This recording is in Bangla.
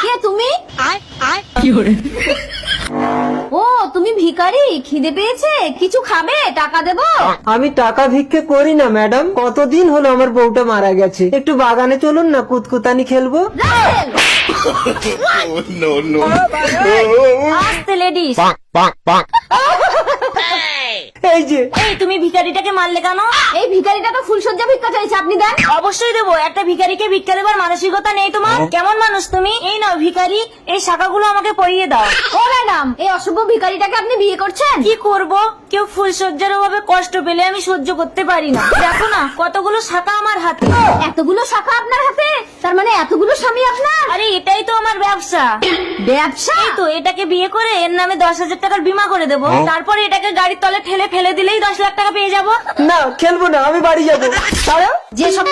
কে তুমি? ও তুমি ভিখারি, খিদে পেয়েছে, কিছু খাবে? টাকা দেবো? আমি টাকা ভিক্ষে করি না ম্যাডাম, কতদিন হলো আমার বউটা মারা গেছে, একটু বাগানে চলুন না, কুতকুতানি খেলবো। আস্তে লেডিস। এই যে এই তুমি ভিখারিটাকে মারলে কেন? এই ভিখারিটা তো ফুলসজ্জা ভিক্ষা চাইছে, আপনি দেন। অবশ্যই দেবো, একটা ভিখারিকে ভিক্ষা দেবার মানসিকতা নেই তোমার? কেমন মানুষ তুমি? এই নাও ভিখারি, এই শাখাগুলো আমাকে পরিয়ে দাও। ও ম্যাডাম, এই অসভ্য ভিখারিটাকে আপনি বিয়ে করছেন? কি করব, কেউ ফুলসজ্জার অভাবে কষ্ট পেলে আমি সহ্য করতে পারি না। দেখো না কতগুলো শাখা আমার হাতে। এতগুলো শাখা আপনার হাতে? তার মানে এতগুলো স্বামী আপনার? আরে এটাই তো আমার ব্যবসা। ব্যবসা? এই তো, এটাকে বিয়ে করে এর নামে 10,000 টাকার বীমা করে দেবো, তারপরে এটাকে গাড়ির তলে ঠেলে ফেলে দিলেই 10 লাখ টাকা পেয়ে যাবো। না, খেলবো না, আমি বাড়ি যাবো। যেসব